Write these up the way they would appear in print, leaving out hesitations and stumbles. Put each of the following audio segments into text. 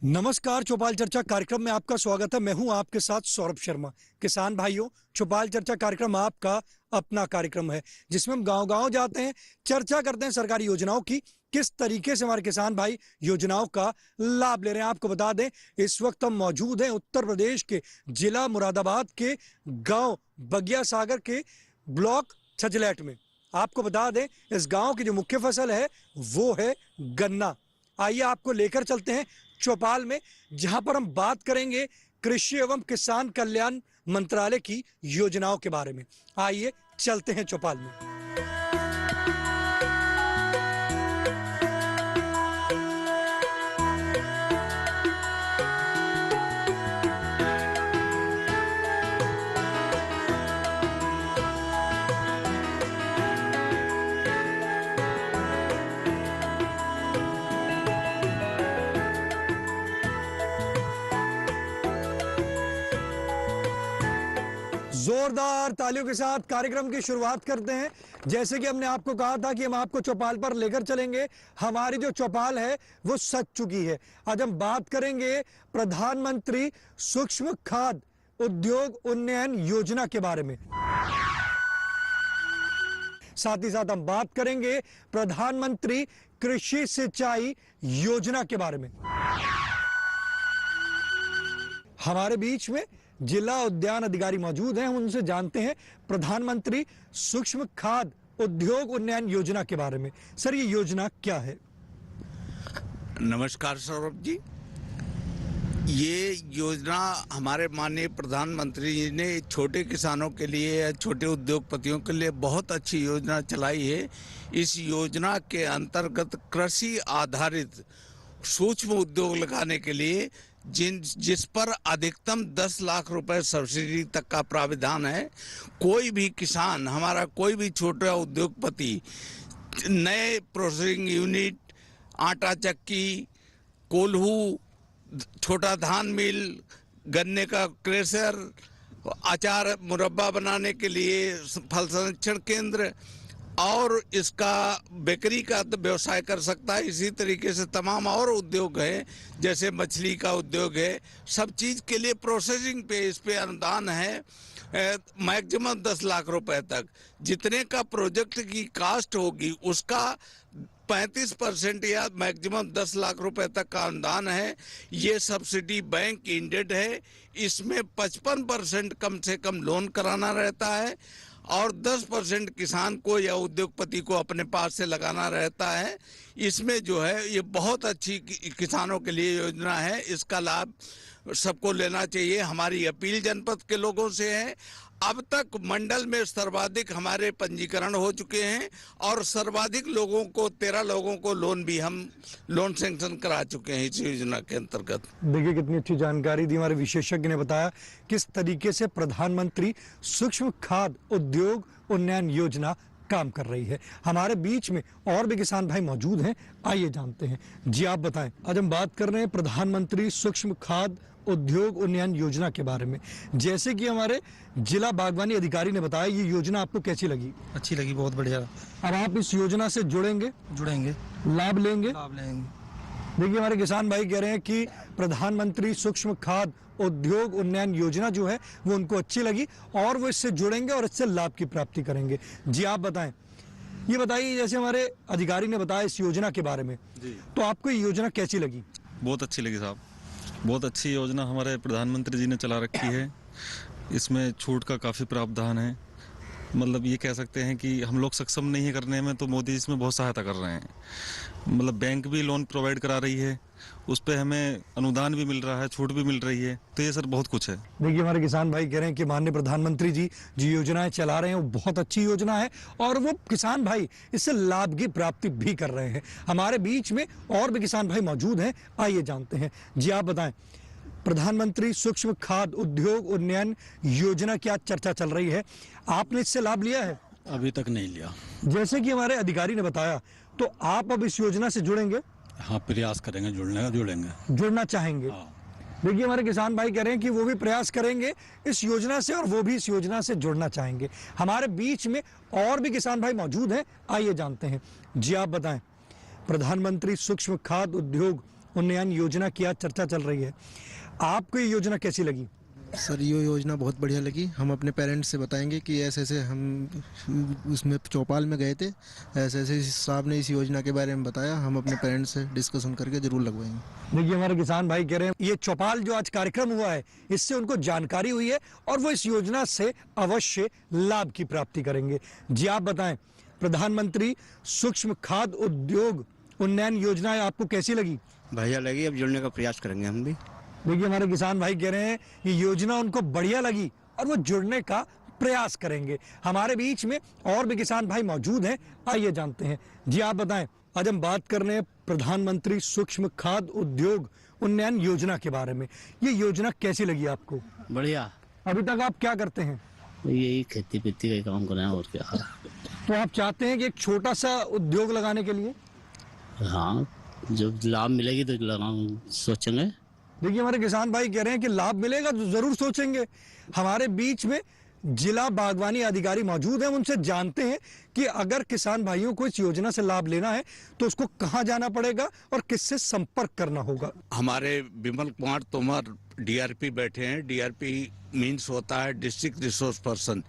नमस्कार, चौपाल चर्चा कार्यक्रम में आपका स्वागत है। मैं हूं आपके साथ सौरभ शर्मा। किसान भाइयों, चौपाल चर्चा कार्यक्रम आपका अपना कार्यक्रम है जिसमें हम गांव-गांव जाते हैं, चर्चा करते हैं सरकारी योजनाओं की, किस तरीके से हमारे किसान भाई योजनाओं का लाभ ले रहे हैं। आपको बता दें, इस वक्त हम मौजूद हैं उत्तर प्रदेश के जिला मुरादाबाद के गाँव बगिया सागर के ब्लॉक छजलैट में। आपको बता दें, इस गाँव की जो मुख्य फसल है वो है गन्ना। आइए आपको लेकर चलते हैं चौपाल में, जहां पर हम बात करेंगे कृषि एवं किसान कल्याण मंत्रालय की योजनाओं के बारे में। आइए चलते हैं चौपाल में। जोरदार तालियों के साथ कार्यक्रम की शुरुआत करते हैं। जैसे कि हमने आपको कहा था कि हम आपको चौपाल पर लेकर चलेंगे, हमारी जो चौपाल है वो सज चुकी है। आज हम बात करेंगे प्रधानमंत्री सूक्ष्म खाद उद्योग उन्नयन योजना के बारे में। साथ ही साथ हम बात करेंगे प्रधानमंत्री कृषि सिंचाई योजना के बारे में। हमारे बीच में जिला उद्यान अधिकारी मौजूद हैं, हम उनसे जानते हैं प्रधानमंत्री सूक्ष्म खाद उद्योग उन्नयन योजना के बारे में। सर, ये योजना क्या है? नमस्कार सौरभ जी। ये योजना हमारे माननीय प्रधानमंत्री जी ने छोटे किसानों के लिए या छोटे उद्योगपतियों के लिए बहुत अच्छी योजना चलाई है। इस योजना के अंतर्गत कृषि आधारित सूक्ष्म उद्योग लगाने के लिए जिस पर अधिकतम 10 लाख रुपए सब्सिडी तक का प्राविधान है। कोई भी किसान, हमारा कोई भी छोटा उद्योगपति नए प्रोसेसिंग यूनिट, आटा चक्की, कोल्हू, छोटा धान मिल, गन्ने का क्रेशर, अचार मुरब्बा बनाने के लिए फल संरक्षण केंद्र और इसका बेकरी का व्यवसाय कर सकता है। इसी तरीके से तमाम और उद्योग है, जैसे मछली का उद्योग है। सब चीज के लिए प्रोसेसिंग पे इस पे अनुदान है मैक्सिमम 10 लाख रुपए तक। जितने का प्रोजेक्ट की कास्ट होगी उसका 35% या मैक्सिमम 10 लाख रुपए तक का अनुदान है। ये सब्सिडी बैंक इंडेड है। इसमें 55% कम से कम लोन कराना रहता है और 10% किसान को या उद्योगपति को अपने पास से लगाना रहता है। इसमें जो है ये बहुत अच्छी किसानों के लिए योजना है। इसका लाभ सबको लेना चाहिए। हमारी अपील जनपद के लोगों से है। अब तक मंडल में सर्वाधिक हमारे पंजीकरण हो चुके हैं और सर्वाधिक लोगों को 13 लोगों को लोन भी हम लोन सैंक्शन करा चुके हैं इस योजना के अंतर्गत। देखिए, कितनी अच्छी जानकारी दी हमारे विशेषज्ञ ने बताया किस तरीके से प्रधानमंत्री सूक्ष्म खाद उद्योग उन्नयन योजना काम कर रही है। हमारे बीच में और भी किसान भाई मौजूद हैं, आइए जानते हैं। जी, आप बताएं। आज हम बात कर रहे हैं प्रधानमंत्री सूक्ष्म खाद उद्योग उन्नयन योजना के बारे में। जैसे कि हमारे जिला बागवानी अधिकारी ने बताया, ये योजना आपको कैसी लगी? अच्छी लगी, बहुत बढ़िया। अब आप इस योजना से जुड़ेंगे, लाभ लेंगे। देखिए, हमारे किसान भाई कह रहे हैं कि प्रधानमंत्री सूक्ष्म खाद उद्योग उन्नयन योजना जो है वो उनको अच्छी लगी और वो इससे जुड़ेंगे और इससे लाभ की प्राप्ति करेंगे। जी, आप बताएं। ये बताइए, जैसे हमारे अधिकारी ने बताया इस योजना के बारे में, तो आपको ये योजना कैसी लगी? बहुत अच्छी लगी साहब। बहुत अच्छी योजना हमारे प्रधानमंत्री जी ने चला रखी है। इसमें छूट का काफ़ी प्रावधान है। मतलब ये कह सकते हैं कि हम लोग सक्षम नहीं है करने में, तो मोदी इसमें बहुत सहायता कर रहे हैं। मतलब बैंक भी लोन प्रोवाइड करा रही है, उस पर हमें अनुदान भी मिल रहा है, छूट भी मिल रही है। तो ये सर बहुत कुछ है। देखिए, हमारे किसान भाई कह रहे हैं कि माननीय प्रधानमंत्री जी जो योजनाएं चला रहे हैं वो बहुत अच्छी योजना है और वो किसान भाई इससे लाभ की प्राप्ति भी कर रहे हैं। हमारे बीच में और भी किसान भाई मौजूद हैं, आइए जानते हैं। जी, आप बताएं। प्रधानमंत्री सूक्ष्म खाद उद्योग उन्नयन योजना की आज चर्चा चल रही है, आपने इससे लाभ लिया है? अभी तक नहीं लिया। जैसे कि हमारे अधिकारी ने बताया, तो आप अब इस योजना से जुड़ेंगे? हाँ, प्रयास करेंगे जुड़ने का, जुड़ना चाहेंगे। देखिए, हमारे किसान भाई कह रहे हैं कि वो भी प्रयास करेंगे इस योजना से और वो भी इस योजना से जुड़ना चाहेंगे। हमारे बीच में और भी किसान भाई मौजूद हैं, आइए जानते हैं। जी, आप बताएं। प्रधानमंत्री सूक्ष्म खाद उद्योग उन्नयन योजना की आज चर्चा चल रही है। आपको ये योजना कैसी लगी? सर ये योजना बहुत बढ़िया लगी। हम अपने पेरेंट्स से बताएंगे कि ऐसे ऐसे हम उसमें चौपाल में गए थे, ऐसे ऐसे साहब ने इस योजना के बारे में बताया, हम अपने पेरेंट्स से डिस्कशन करके जरूर लगवाएंगे। देखिए हमारे किसान भाई कह रहे हैं ये चौपाल जो आज कार्यक्रम हुआ है इससे उनको जानकारी हुई है और वो इस योजना से अवश्य लाभ की प्राप्ति करेंगे। जी आप बताएं, प्रधानमंत्री सूक्ष्म खाद्य उद्योग उन्नयन योजना आपको कैसी लगी? बढ़िया लगी, अब जुड़ने का प्रयास करेंगे हम भी। देखिए हमारे किसान भाई कह रहे हैं ये योजना उनको बढ़िया लगी और वो जुड़ने का प्रयास करेंगे। हमारे बीच में और भी किसान भाई मौजूद हैं, आइए जानते हैं। जी आप बताएं, आज हम बात कर रहे हैं प्रधानमंत्री सूक्ष्म खाद्य उद्योग उन्नयन योजना के बारे में। ये योजना कैसी लगी आपको? बढ़िया। अभी तक आप क्या करते हैं? यही खेती पीती का काम कर रहे हैं और क्या। तो आप चाहते हैं कि एक छोटा सा उद्योग लगाने के लिए? हाँ, जब लाभ मिलेगी तो सोचेंगे। देखिए हमारे किसान भाई कह रहे हैं कि लाभ मिलेगा तो जरूर सोचेंगे। हमारे बीच में जिला बागवानी अधिकारी मौजूद हैं, उनसे जानते हैं कि अगर किसान भाइयों को इस योजना से लाभ लेना है तो उसको कहां जाना पड़ेगा और किससे संपर्क करना होगा। हमारे विमल कुमार तोमर डीआरपी बैठे हैं। डीआरपी मीन्स होता है डिस्ट्रिक्ट रिसोर्स पर्सन।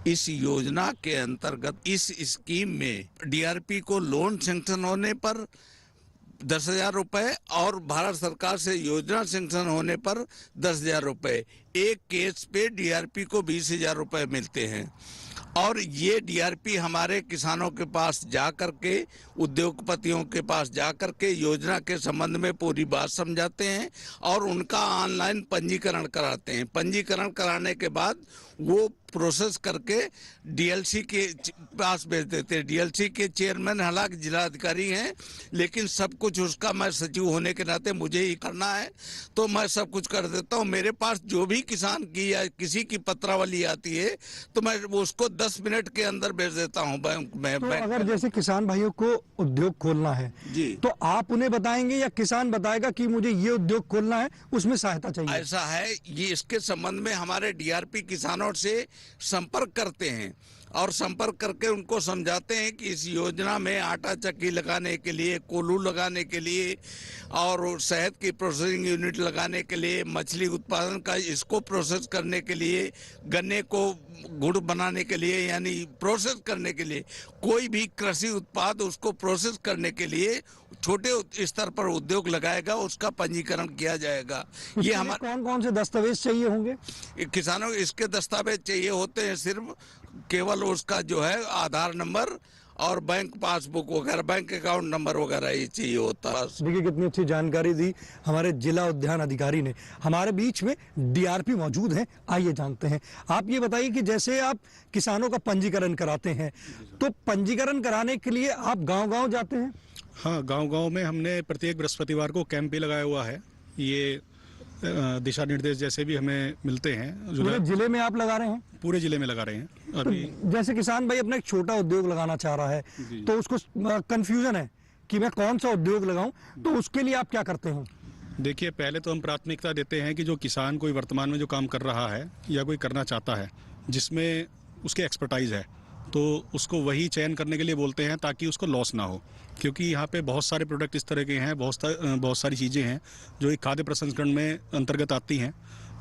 इस योजना के अंतर्गत इस स्कीम में डीआरपी को लोन सैंक्शन होने पर 10,000 रुपए और भारत सरकार से योजना सैंक्शन होने पर 10,000 रुपए, एक केस पे डीआरपी को 20,000 रुपए मिलते हैं। और ये डीआरपी हमारे किसानों के पास जा करके, उद्योगपतियों के पास जा करके योजना के संबंध में पूरी बात समझाते हैं और उनका ऑनलाइन पंजीकरण कराते हैं। पंजीकरण कराने के बाद वो प्रोसेस करके डीएलसी के पास भेज देते हैं। डीएलसी के चेयरमैन हालांकि जिला अधिकारी हैं, लेकिन सब कुछ उसका मैं सचिव होने के नाते मुझे ही करना है, तो मैं सब कुछ कर देता हूँ। मेरे पास जो भी किसान की या किसी की पत्रावली आती है तो मैं उसको 10 मिनट के अंदर भेज देता हूँ बैंक में। तो अगर जैसे किसान भाइयों को उद्योग खोलना है जी, तो आप उन्हें बताएंगे या किसान बताएगा कि मुझे ये उद्योग खोलना है, उसमें सहायता चाहिए? ऐसा है, ये इसके संबंध में हमारे डीआरपी किसानों से संपर्क करते हैं और संपर्क करके उनको समझाते हैं कि इस योजना में आटा चक्की लगाने के लिए, कोल्हू लगाने के लिए और शहद की प्रोसेसिंग यूनिट लगाने के लिए, मछली उत्पादन का इसको प्रोसेस करने के लिए, गन्ने को गुड़ बनाने के लिए यानी प्रोसेस करने के लिए, कोई भी कृषि उत्पाद उसको प्रोसेस करने के लिए छोटे स्तर पर उद्योग लगाएगा, उसका पंजीकरण किया जाएगा। ये हमारे कौन कौन से दस्तावेज चाहिए होंगे? किसानों इसके दस्तावेज चाहिए होते हैं सिर्फ केवल उसका जो है आधार नंबर और बैंक पासबुक वगैरह, बैंक अकाउंट नंबर वगैरह ये चाहिए होता है। देखिए कितनी अच्छी जानकारी दी हमारे जिला उद्यान अधिकारी ने। हमारे बीच में डीआरपी मौजूद हैं, आइए जानते हैं। आप ये बताइए कि जैसे आप किसानों का पंजीकरण कराते हैं तो पंजीकरण कराने के लिए आप गांव-गांव जाते हैं? हाँ, गांव-गांव में हमने प्रत्येक बृहस्पतिवार को कैंप भी लगाया हुआ है। ये दिशा निर्देश जैसे भी हमें मिलते हैं पूरे जिले में आप लगा रहे हैं? पूरे जिले में लगा रहे हैं अभी। तो जैसे किसान भाई अपना एक छोटा उद्योग लगाना चाह रहा है तो उसको कंफ्यूजन है कि मैं कौन सा उद्योग लगाऊं, तो उसके लिए आप क्या करते हैं? देखिए, पहले तो हम प्राथमिकता देते हैं कि जो किसान कोई वर्तमान में जो काम कर रहा है या कोई करना चाहता है जिसमें उसकी एक्सपर्टाइज है, तो उसको वही चयन करने के लिए बोलते हैं ताकि उसको लॉस ना हो। क्योंकि यहाँ पे बहुत सारे प्रोडक्ट इस तरह के हैं, बहुत सारी चीज़ें हैं जो एक खाद्य प्रसंस्करण में अंतर्गत आती हैं।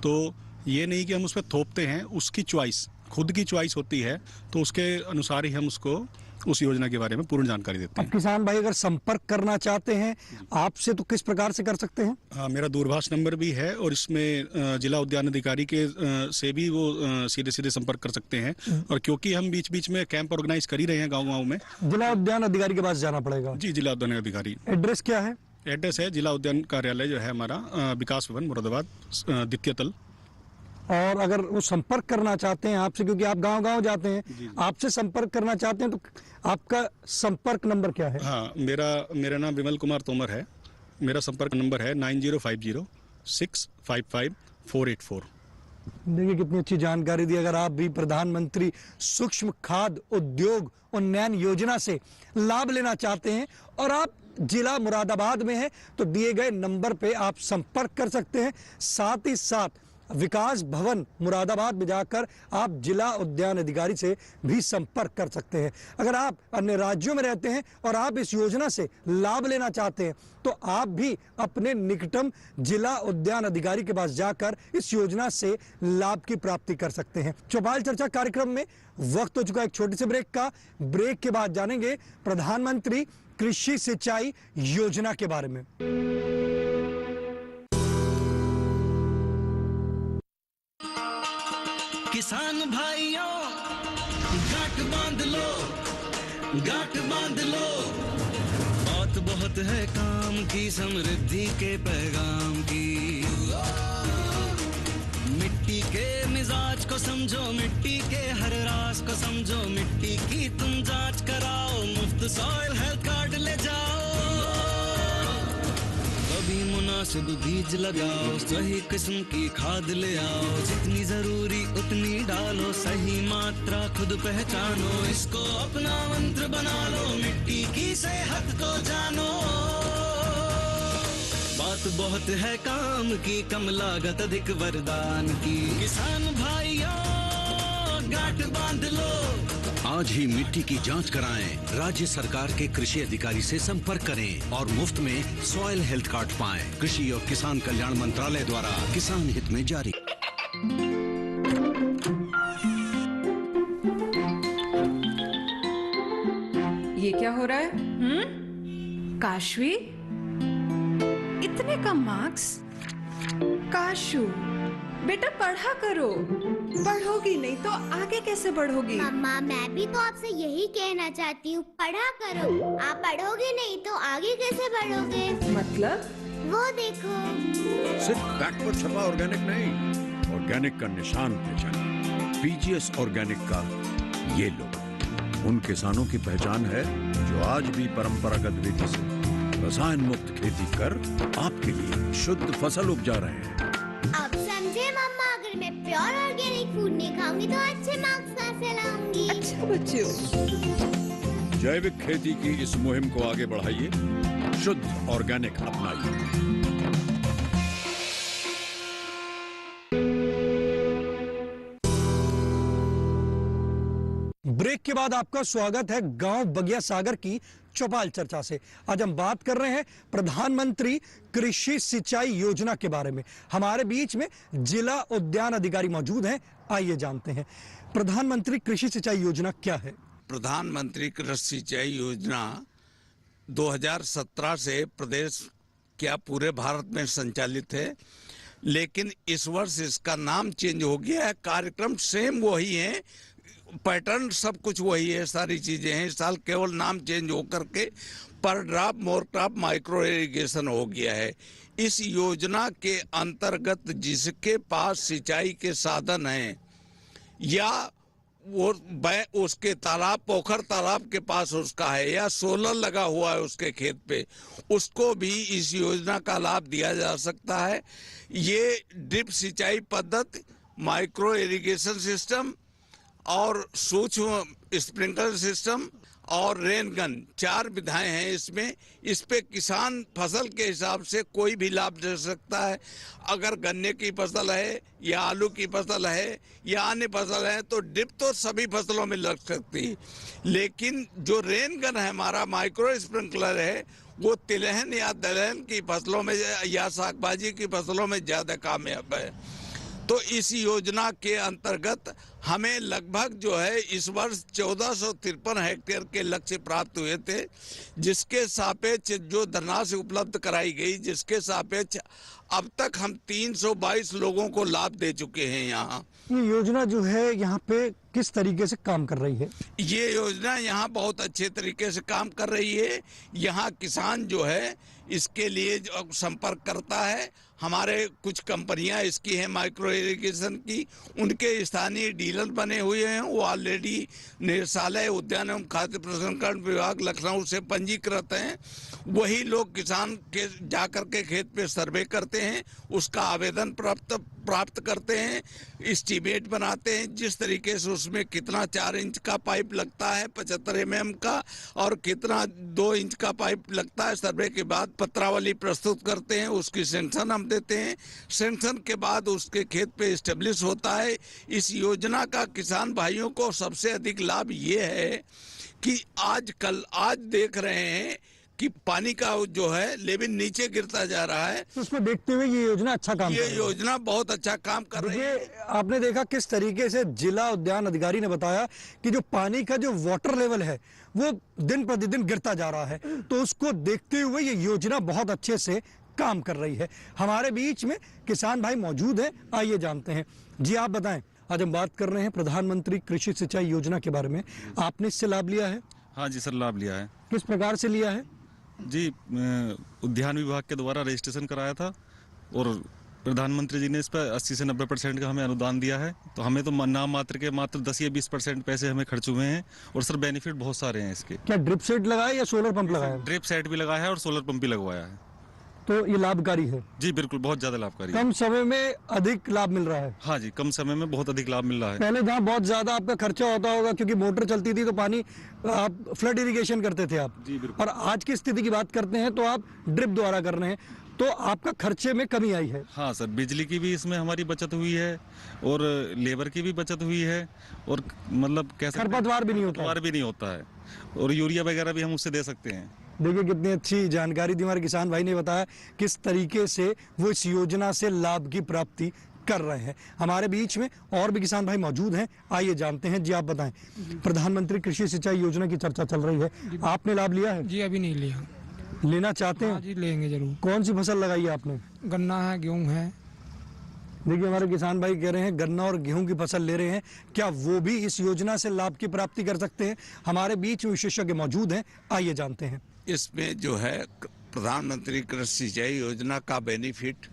तो ये नहीं कि हम उस पर थोपते हैं, उसकी चॉइस, खुद की चॉइस होती है, तो उसके अनुसार ही हम उसको उस योजना के बारे में पूर्ण जानकारी देते हैं। अब किसान भाई अगर संपर्क करना चाहते हैं आपसे तो किस प्रकार से कर सकते हैं? हाँ, मेरा दूरभाष नंबर भी है और इसमें जिला उद्यान अधिकारी के से भी वो सीधे सीधे संपर्क कर सकते हैं। और क्योंकि हम बीच बीच में कैंप ऑर्गेनाइज कर ही रहे हैं गाँव-गाँव में, जिला उद्यान अधिकारी के पास जाना पड़ेगा? जी, जिला उद्यान अधिकारी। एड्रेस क्या है? एड्रेस है जिला उद्यान कार्यालय जो है हमारा, विकास भवन मुरादाबाद, द्वितीय तल। और अगर वो संपर्क करना चाहते हैं आपसे, क्योंकि आप गांव-गांव जाते हैं, आपसे संपर्क करना चाहते हैं तो आपका संपर्क नंबर क्या है? हाँ, मेरा नाम विमल कुमार तोमर है। मेरा संपर्क नंबर है 9050655484। देखिए कितनी अच्छी जानकारी दी। अगर आप भी प्रधानमंत्री सूक्ष्म खाद्य उद्योग उन्नयन योजना से लाभ लेना चाहते हैं और आप जिला मुरादाबाद में हैं तो दिए गए नंबर पे आप संपर्क कर सकते हैं। साथ ही साथ विकास भवन मुरादाबाद में जाकर आप जिला उद्यान अधिकारी से भी संपर्क कर सकते हैं। अगर आप अन्य राज्यों में रहते हैं और आप इस योजना से लाभ लेना चाहते हैं तो आप भी अपने निकटतम जिला उद्यान अधिकारी के पास जाकर इस योजना से लाभ की प्राप्ति कर सकते हैं। चौपाल चर्चा कार्यक्रम में वक्त हो चुका है एक छोटे से ब्रेक का। ब्रेक के बाद जानेंगे प्रधानमंत्री कृषि सिंचाई योजना के बारे में। किसान भाइयों गांठ बांध लो, गांठ बांध लो, बात बहुत है काम की, समृद्धि के पैगाम की। मिट्टी के मिजाज को समझो, मिट्टी के हर राज को समझो, मिट्टी की तुम जांच कराओ, मुफ्त सॉइल हेल्थ कार्ड ले जाओ। कभी मुनासिब बीज लगाओ, सही किस्म की खाद ले आओ, जितनी जरूरी उतनी डालो, सही मात्रा खुद पहचानो, इसको अपना मंत्र बना लो, मिट्टी की सेहत को जानो। बात बहुत है काम की, कम लागत अधिक वरदान की, किसान भाइयों गांठ बांध लो। आज ही मिट्टी की जांच कराएं, राज्य सरकार के कृषि अधिकारी से संपर्क करें और मुफ्त में सॉइल हेल्थ कार्ड पाएं। कृषि और किसान कल्याण मंत्रालय द्वारा किसान हित में जारी। ये क्या हो रहा है? काशवी, इतने कम मार्क्स? काशू बेटा पढ़ा करो, पढ़ोगी नहीं तो आगे कैसे बढ़ोगी? मम्मा मैं भी तो आपसे यही कहना चाहती हूँ, पढ़ा करो। आप पढ़ोगे नहीं तो आगे कैसे बढ़ोगे? मतलब? वो देखो, सिर्फ बैक पर छपा ऑर्गेनिक नहीं, ऑर्गेनिक का निशान पहचान, पीजीएस ऑर्गेनिक का ये लोग उन किसानों की पहचान है जो आज भी परंपरागत विधि से रसायन मुक्त खेती कर आपके लिए शुद्ध फसल उपजा रहे हैं। अब समझे मम्मा, अगर मैं प्योर ऑर्गेनिक फूड नहीं खाऊंगी तो अच्छे मार्क्स कहाँ से लाऊंगी? अच्छा बच्चों, जैविक खेती की इस मुहिम को आगे बढ़ाइए, शुद्ध ऑर्गेनिक अपनाइए। ब्रेक के बाद आपका स्वागत है गांव बगिया सागर की चौपाल चर्चा से। आज हम बात कर रहे हैं प्रधानमंत्री कृषि सिंचाई योजना के बारे में। हमारे बीच में जिला उद्यान अधिकारी मौजूद हैं, आइए जानते हैं प्रधानमंत्री कृषि सिंचाई योजना क्या है। प्रधानमंत्री कृषि सिंचाई योजना 2017 से प्रदेश क्या पूरे भारत में संचालित है, लेकिन इस वर्ष इसका नाम चेंज हो गया है। कार्यक्रम सेम वही है, पैटर्न सब कुछ वही है, सारी चीजें हैं। इस साल केवल नाम चेंज होकर के पर drop more crop micro irrigation हो गया है। इस योजना के अंतर्गत जिसके पास सिंचाई के साधन हैं या वो उसके तालाब पोखर तालाब के पास उसका है या सोलर लगा हुआ है उसके खेत पे, उसको भी इस योजना का लाभ दिया जा सकता है। ये ड्रिप सिंचाई पद्धति, माइक्रो इरिगेशन सिस्टम और सूक्ष्म स्प्रिंकलर सिस्टम और रेन गन, 4 विधाएं हैं इसमें। इस पे किसान फसल के हिसाब से कोई भी लाभ ले सकता है। अगर गन्ने की फसल है या आलू की फसल है या अन्य फसल है तो ड्रिप तो सभी फसलों में लग सकती है, लेकिन जो रेन गन है हमारा माइक्रो स्प्रिंकलर है वो तिलहन या दलहन की फसलों में या सागबाजी की फसलों में ज्यादा कामयाब है। तो इस योजना के अंतर्गत हमें लगभग जो है इस वर्ष 1453 हेक्टेयर के लक्ष्य प्राप्त हुए थे, जिसके सापेक्ष जो धनराशि उपलब्ध कराई गई, जिसके सापेक्ष अब तक हम 322 लोगों को लाभ दे चुके हैं। यहाँ ये योजना जो है यहाँ पे किस तरीके से काम कर रही है? ये योजना यहाँ बहुत अच्छे तरीके से काम कर रही है। यहाँ किसान जो है इसके लिए जो संपर्क करता है, हमारे कुछ कंपनियां इसकी हैं माइक्रो इरिगेशन की, उनके स्थानीय डीलर बने हुए हैं। वो ऑलरेडी निदेशालय उद्यान एवं खाद्य प्रसंस्करण विभाग लखनऊ से पंजीकृत हैं। वही लोग किसान के जाकर के खेत पे सर्वे करते हैं, उसका आवेदन प्राप्त प्राप्त करते हैं, एस्टीमेट बनाते हैं जिस तरीके से उसमें कितना 4 इंच का पाइप लगता है 75 mm का और कितना 2 इंच का पाइप लगता है। सर्वे के बाद पत्रावली प्रस्तुत करते हैं, उसकी सेंक्शन हम देते हैं। सेंक्शन के बाद उसके खेत पे एस्टेब्लिश होता है। इस योजना का किसान भाइयों को सबसे अधिक लाभ ये है कि आज देख रहे हैं कि पानी का जो है लेवल नीचे गिरता जा रहा है। तो उसको देखते हुए ये योजना अच्छा काम कर रही है। योजना बहुत अच्छा काम कर रही है। आपने देखा किस तरीके से जिला उद्यान अधिकारी ने बताया कि जो पानी का जो वाटर लेवल है वो दिन प्रतिदिन गिरता जा रहा है, तो उसको देखते हुए ये योजना बहुत अच्छे से काम कर रही है। हमारे बीच में किसान भाई मौजूद हैं, आइए जानते हैं। जी आप बताएं, आज हम बात कर रहे हैं प्रधानमंत्री कृषि सिंचाई योजना के बारे में। आपने इससे लाभ लिया है? हाँ जी सर, लाभ लिया है। किस प्रकार से लिया है? जी, उद्यान विभाग के द्वारा रजिस्ट्रेशन कराया था और प्रधानमंत्री जी ने इस पर 80 से 90% का हमें अनुदान दिया है। तो हमें तो नाम मात्र के मात्र 10 या 20% पैसे हमें खर्च हुए हैं और सर बेनिफिट बहुत सारे हैं इसके। क्या ड्रिप सेट लगाया या सोलर पंप लगाया? ड्रिप सेट भी लगाया है और सोलर पंप भी लगवाया है। तो ये लाभकारी है? जी बिल्कुल, बहुत ज्यादा लाभकारी है। कम समय में अधिक लाभ मिल रहा है? हाँ जी, कम समय में बहुत अधिक लाभ मिल रहा है। पहले जहाँ बहुत ज्यादा आपका खर्चा होता होगा क्योंकि मोटर चलती थी तो पानी आप फ्लड इरिगेशन करते थे आप। जी बिल्कुल। और आज की स्थिति की बात करते हैं तो आप ड्रिप द्वारा कर रहे हैं, तो आपका खर्चे में कमी आई है। हाँ सर, बिजली की भी इसमें हमारी बचत हुई है और लेबर की भी बचत हुई है और मतलब कैसे खरपतवार भी नहीं होता है और यूरिया वगैरह भी हम उससे दे सकते हैं। देखिए कितनी अच्छी जानकारी दी हमारे किसान भाई ने बताया किस तरीके से वो इस योजना से लाभ की प्राप्ति कर रहे हैं। हमारे बीच में और भी किसान भाई मौजूद हैं, आइए जानते हैं। जी आप बताएं, प्रधानमंत्री कृषि सिंचाई योजना की चर्चा चल रही है, आपने लाभ लिया है? जी अभी नहीं लिया। लेना चाहते हैं? हाँ जी लेंगे जरूर। कौन सी फसल लगाई है आपने? गन्ना है, गेहूं है। देखिए हमारे किसान भाई कह रहे हैं गन्ना और गेहूं की फसल ले रहे हैं, क्या वो भी इस योजना से लाभ की प्राप्ति कर सकते हैं? हमारे बीच में विशेषज्ञ मौजूद हैं, आइए जानते हैं। इसमें जो है प्रधानमंत्री कृषि सिंचाई योजना का बेनिफिट,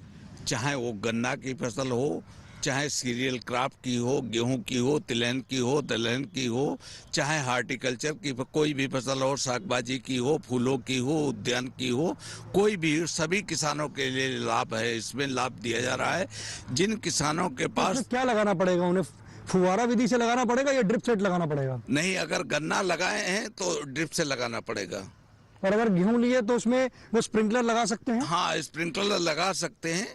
चाहे वो गन्ना की फसल हो, चाहे सीरियल क्रॉप की हो, गेहूं की हो, तिलहन की हो, दलहन की हो, चाहे हार्टिकल्चर की कोई भी फसल हो, सागबाजी की हो, फूलों की हो, उद्यान की हो, कोई भी, सभी किसानों के लिए लाभ है। इसमें लाभ दिया जा रहा है। जिन किसानों के पास क्या लगाना पड़ेगा उन्हें? फुवारा विधि से लगाना पड़ेगा या ड्रिप सेट लगाना पड़ेगा? नहीं, अगर गन्ना लगाए हैं तो ड्रिप से लगाना पड़ेगा। और अगर गेहूं लिए तो उसमें वो स्प्रिंकलर लगा सकते हैं? हाँ, स्प्रिंकलर लगा सकते हैं,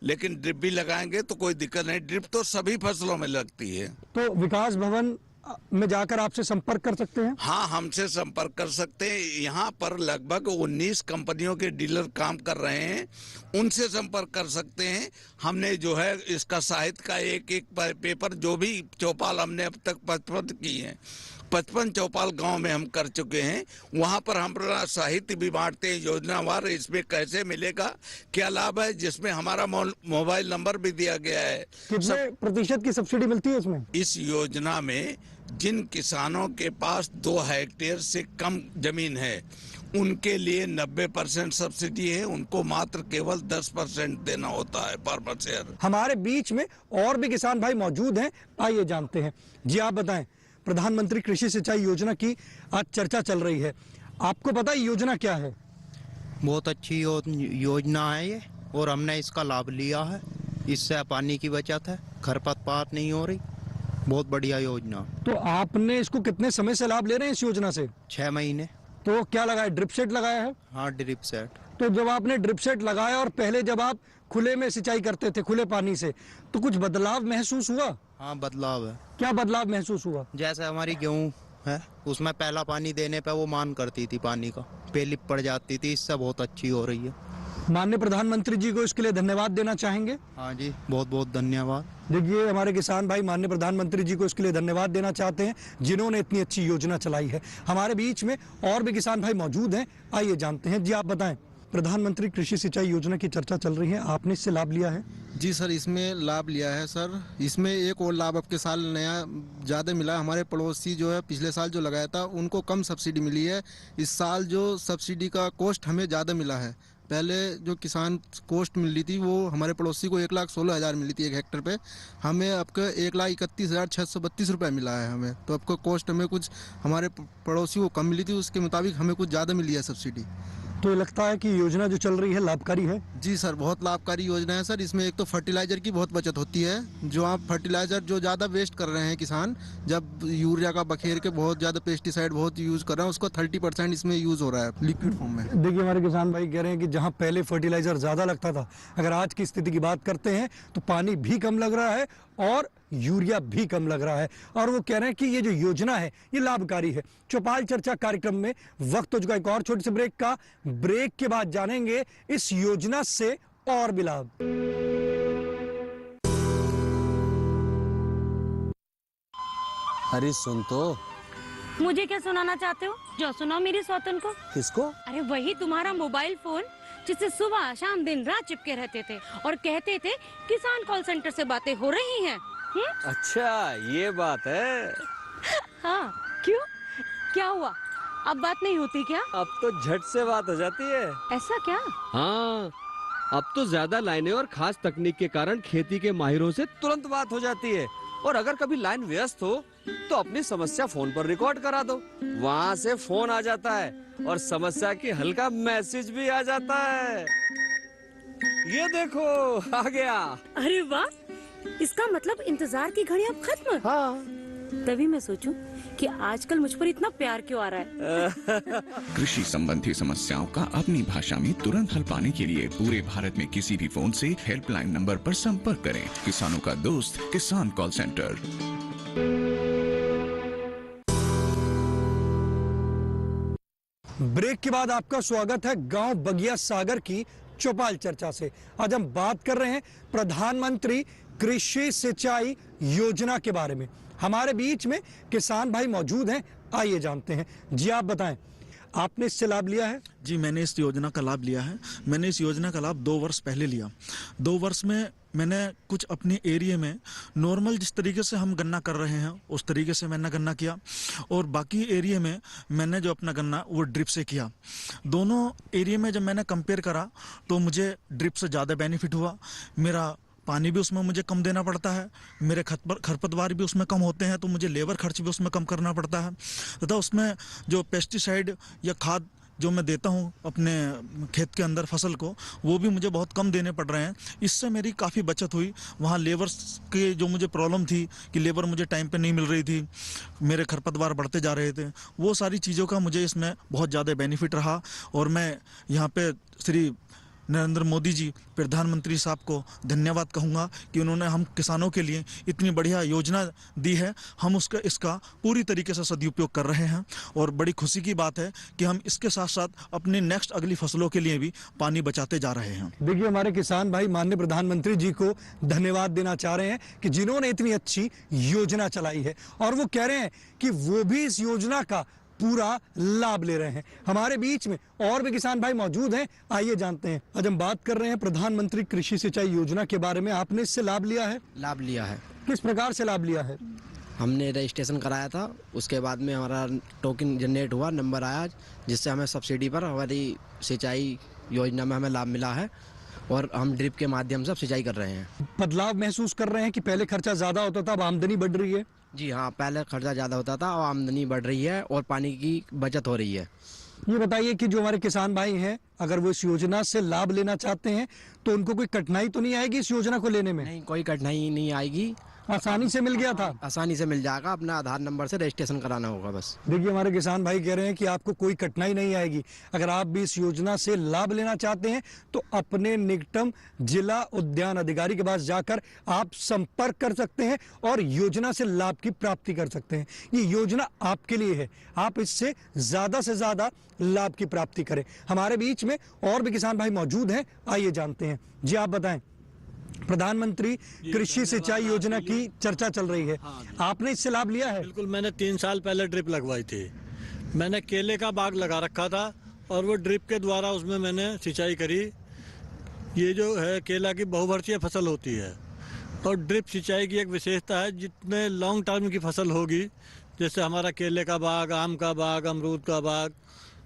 लेकिन ड्रिप भी लगाएंगे तो कोई दिक्कत नहीं। ड्रिप तो सभी फसलों में लगती है। तो विकास भवन में जाकर आपसे संपर्क कर सकते हैं? हाँ, हमसे संपर्क कर सकते हैं। यहाँ पर लगभग 19 कंपनियों के डीलर काम कर रहे हैं, उनसे संपर्क कर सकते हैं। हमने जो है इसका साहित्य का एक पेपर, जो भी चौपाल हमने अब तक 55 की है, 55 चौपाल गांव में हम कर चुके हैं। वहां पर हम साहित्य भी बांटते हैं योजनावार, इसमें कैसे मिलेगा, क्या लाभ है, जिसमें हमारा मोबाइल नंबर भी दिया गया है। कितने प्रतिशत की सब्सिडी मिलती है इसमें? इस योजना में जिन किसानों के पास 2 हेक्टेयर से कम जमीन है उनके लिए 90% सब्सिडी है, उनको मात्र केवल 10% देना होता है पर बच्चेर। हमारे बीच में और भी किसान भाई मौजूद हैं, आइए जानते हैं। जी आप बताएं, प्रधानमंत्री कृषि सिंचाई योजना की आज चर्चा चल रही है, आपको पता है योजना क्या है? बहुत अच्छी योजना है ये और हमने इसका लाभ लिया है। इससे पानी की बचत है, खरपतवार नहीं हो रही, बहुत बढ़िया योजना। तो आपने इसको कितने समय से लाभ ले रहे हैं इस योजना से? 6 महीने। तो क्या लगाया, ड्रिप सेट लगाया है? हाँ, ड्रिप सेट। तो जब आपने ड्रिप सेट लगाया और पहले जब आप खुले में सिंचाई करते थे खुले पानी से, तो कुछ बदलाव महसूस हुआ? हाँ, बदलाव है। क्या बदलाव महसूस हुआ? जैसे हमारी गेहूं है, उसमें पहला पानी देने पे वो मान करती थी, पानी का पेलिप पड़ जाती थी, इससे बहुत अच्छी हो रही है। माननीय प्रधानमंत्री जी को इसके लिए धन्यवाद देना चाहेंगे? हाँ जी, बहुत बहुत धन्यवाद। देखिए हमारे किसान भाई माननीय प्रधानमंत्री जी को इसके लिए धन्यवाद देना चाहते हैं जिन्होंने इतनी अच्छी योजना चलाई है। हमारे बीच में और भी किसान भाई मौजूद हैं, आइए जानते हैं। जी आप बताएं, प्रधानमंत्री कृषि सिंचाई योजना की चर्चा चल रही है, आपने इससे लाभ लिया है? जी सर, इसमें लाभ लिया है सर। इसमें एक और लाभ अब के साल नया ज़्यादा मिला। हमारे पड़ोसी जो है पिछले साल जो लगाया था उनको कम सब्सिडी मिली है। इस साल जो सब्सिडी का कॉस्ट हमें ज़्यादा मिला है। पहले जो किसान कॉस्ट मिल रही थी वो हमारे पड़ोसी को 1,16,000 मिली थी 1 हेक्टर पे, हमें अब के 1,31,632 रुपये मिला है हमें। तो अब का कॉस्ट हमें कुछ हमारे पड़ोसी को कम मिली थी, उसके मुताबिक हमें कुछ ज़्यादा मिली है सब्सिडी। तो ये लगता है कि योजना जो चल रही है लाभकारी है? जी सर, बहुत लाभकारी योजना है सर। इसमें एक तो फर्टिलाइजर की बहुत बचत होती है। जो आप फर्टिलाइजर जो ज़्यादा वेस्ट कर रहे हैं किसान, जब यूरिया का बखेर के बहुत ज़्यादा पेस्टिसाइड बहुत यूज़ कर रहे हैं, उसका 30% इसमें यूज़ हो रहा है लिक्विड फॉर्म में। देखिए हमारे किसान भाई कह रहे हैं कि जहाँ पहले फर्टिलाइजर ज़्यादा लगता था, अगर आज की स्थिति की बात करते हैं तो पानी भी कम लग रहा है और यूरिया भी कम लग रहा है। और वो कह रहे हैं कि ये जो योजना है ये लाभकारी है। चौपाल चर्चा कार्यक्रम में वक्त हो चुका है एक और छोटी सी ब्रेक का। ब्रेक के बाद जानेंगे इस योजना से और भी लाभ। अरे सुन तो। मुझे क्या सुनाना चाहते हो? जो सुनाओ मेरी सौतन को। किसको? अरे वही तुम्हारा मोबाइल फोन जिससे सुबह शाम दिन रात चिपके रहते थे और कहते थे किसान कॉल सेंटर से बातें हो रही हैं। अच्छा ये बात है। हाँ क्यों, क्या हुआ? अब बात नहीं होती क्या? अब तो झट से बात हो जाती है। ऐसा क्या? हाँ, अब तो ज्यादा लाइनें और खास तकनीक के कारण खेती के माहिरों से तुरंत बात हो जाती है। और अगर कभी लाइन व्यस्त हो तो अपनी समस्या फोन पर रिकॉर्ड करा दो, वहाँ से फोन आ जाता है और समस्या की हल का मैसेज भी आ जाता है। ये देखो आ गया। अरे वाह, इसका मतलब इंतजार की घड़ी अब खत्म। हाँ। तभी मैं सोचूं कि आजकल मुझ पर इतना प्यार क्यों आ रहा है। कृषि संबंधी समस्याओं का अपनी भाषा में तुरंत हल पाने के लिए पूरे भारत में किसी भी फोन से हेल्पलाइन नंबर पर संपर्क करें। किसानों का दोस्त किसान कॉल सेंटर। ब्रेक के बाद आपका स्वागत है गांव बगिया सागर की चौपाल चर्चा से। आज हम बात कर रहे हैं प्रधानमंत्री कृषि सिंचाई योजना के बारे में। हमारे बीच में किसान भाई मौजूद हैं, आइए जानते हैं। जी आप बताएं, आपने इससे लाभ लिया है? जी मैंने इस योजना का लाभ लिया है। मैंने इस योजना का लाभ 2 वर्ष पहले लिया। 2 वर्ष में मैंने कुछ अपने एरिया में नॉर्मल जिस तरीके से हम गन्ना कर रहे हैं उस तरीके से मैंने गन्ना किया, और बाकी एरिया में मैंने जो अपना गन्ना वो ड्रिप से किया। दोनों एरिया में जब मैंने कंपेयर करा तो मुझे ड्रिप से ज़्यादा बेनिफिट हुआ। मेरा पानी भी उसमें मुझे कम देना पड़ता है, मेरे खरपतवार भी उसमें कम होते हैं, तो मुझे लेबर खर्च भी उसमें कम करना पड़ता है, तथा उसमें जो पेस्टिसाइड या खाद जो मैं देता हूँ अपने खेत के अंदर फसल को, वो भी मुझे बहुत कम देने पड़ रहे हैं। इससे मेरी काफ़ी बचत हुई। वहाँ लेबर्स के जो मुझे प्रॉब्लम थी कि लेबर मुझे टाइम पे नहीं मिल रही थी, मेरे खरपतवार बढ़ते जा रहे थे, वो सारी चीज़ों का मुझे इसमें बहुत ज़्यादा बेनिफिट रहा। और मैं यहाँ पे श्री नरेंद्र मोदी जी प्रधानमंत्री साहब को धन्यवाद कहूँगा कि उन्होंने हम किसानों के लिए इतनी बढ़िया योजना दी है। हम इसका पूरी तरीके से सदुपयोग कर रहे हैं और बड़ी खुशी की बात है कि हम इसके साथ साथ अपने नेक्स्ट अगली फसलों के लिए भी पानी बचाते जा रहे हैं। देखिए हमारे किसान भाई माननीय प्रधानमंत्री जी को धन्यवाद देना चाह रहे हैं कि जिन्होंने इतनी अच्छी योजना चलाई है, और वो कह रहे हैं कि वो भी इस योजना का पूरा लाभ ले रहे हैं। हमारे बीच में और भी किसान भाई मौजूद हैं, आइए जानते हैं। आज हम बात कर रहे हैं प्रधानमंत्री कृषि सिंचाई योजना के बारे में। आपने इससे लाभ लिया है? लाभ लिया है। किस प्रकार से लाभ लिया है? हमने रजिस्ट्रेशन कराया था, उसके बाद में हमारा टोकन जनरेट हुआ, नंबर आया, जिससे हमें सब्सिडी पर हमारी सिंचाई योजना में हमें लाभ मिला है और हम ड्रिप के माध्यम से सिंचाई कर रहे हैं। बदलाव महसूस कर रहे हैं कि पहले खर्चा ज्यादा होता था, अब आमदनी बढ़ रही है? जी हाँ, पहले खर्चा ज़्यादा होता था और आमदनी बढ़ रही है और पानी की बचत हो रही है। ये बताइए कि जो हमारे किसान भाई हैं, अगर वो इस योजना से लाभ लेना चाहते हैं तो उनको कोई कठिनाई तो नहीं आएगी इस योजना को लेने में? नहीं, कोई कठिनाई नहीं आएगी। आसानी से मिल गया था? आसानी से मिल जाएगा, अपना आधार नंबर से रजिस्ट्रेशन कराना होगा बस। देखिए हमारे किसान भाई कह रहे हैं कि आपको कोई कठिनाई नहीं आएगी। अगर आप भी इस योजना से लाभ लेना चाहते हैं तो अपने निकटम जिला उद्यान अधिकारी के पास जाकर आप संपर्क कर सकते हैं और योजना से लाभ की प्राप्ति कर सकते हैं। ये योजना आपके लिए है, आप इससे ज्यादा से ज्यादा लाभ की प्राप्ति करें। हमारे बीच में और भी किसान भाई मौजूद हैं, आइए जानते हैं। जी आप बताएं, प्रधानमंत्री कृषि सिंचाई योजना की चर्चा चल रही है, आपने इससे लाभ लिया है? बिल्कुल, मैंने 3 साल पहले ड्रिप लगवाई थी। मैंने केले का बाग लगा रखा था और वो ड्रिप के द्वारा उसमें मैंने सिंचाई करी। ये जो है केला की बहुवर्षीय फसल होती है और ड्रिप सिंचाई की एक विशेषता है, जितने लॉन्ग टर्म की फसल होगी, जैसे हमारा केले का बाग, आम का बाग, अमरूद का बाग,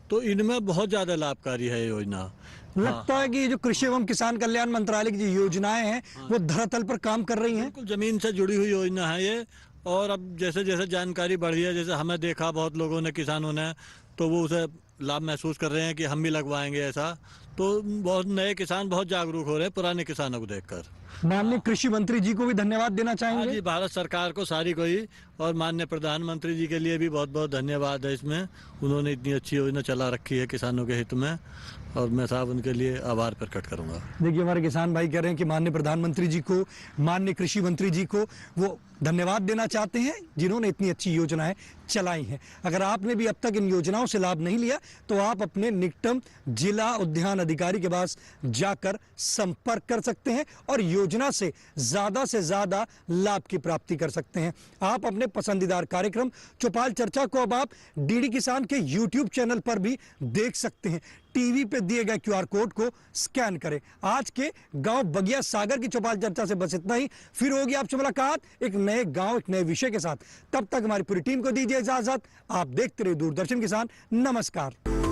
तो इनमें बहुत ज़्यादा लाभकारी है ये योजना। लगता है कि ये जो कृषि एवं किसान कल्याण मंत्रालय की जो योजनाएं हैं वो धरातल पर काम कर रही हैं। बिल्कुल जमीन से जुड़ी हुई योजना है ये, और अब जैसे जैसे जानकारी बढ़ी है, जैसे हमें देखा बहुत लोगों ने, किसानों ने, तो वो उसे लाभ महसूस कर रहे हैं कि हम भी लगवाएंगे ऐसा, तो बहुत नए किसान बहुत जागरूक हो रहे हैं पुराने किसानों को देखकर। माननीय कृषि मंत्री जी को भी धन्यवाद देना हाँ चाहेंगे। जी, भारत सरकार को सारी को ही, और माननीय प्रधानमंत्री जी के लिए भी बहुत बहुत धन्यवाद है। इसमें उन्होंने इतनी अच्छी योजना चला रखी है किसानों के हित में, और मैं साहब उनके लिए आभार प्रकट करूंगा। देखिए, हमारे किसान भाई कह रहे हैं कि माननीय प्रधानमंत्री जी को, माननीय कृषि मंत्री जी को वो धन्यवाद देना चाहते हैं जिन्होंने इतनी अच्छी योजनाएं चलाई हैं। अगर आपने भी अब तक इन योजनाओं से लाभ नहीं लिया तो आप अपने निकटम जिला उद्यान अधिकारी के पास जाकर संपर्क कर सकते हैं और योजना से ज्यादा लाभ की प्राप्ति कर सकते हैं। आप अपने पसंदीदार कार्यक्रम चौपाल चर्चा को अब आप डीडी किसान के YouTube चैनल पर भी देख सकते हैं। टीवी पे दिए गए QR कोड को स्कैन करें। आज के गांव बगिया सागर की चौपाल चर्चा से बस इतना ही। फिर होगी आपसे मुलाकात एक नए गांव, एक नए विषय के साथ। तब तक हमारी पूरी टीम को दीजिए इजाजत। आप देखते रहिए दूरदर्शन किसान। नमस्कार।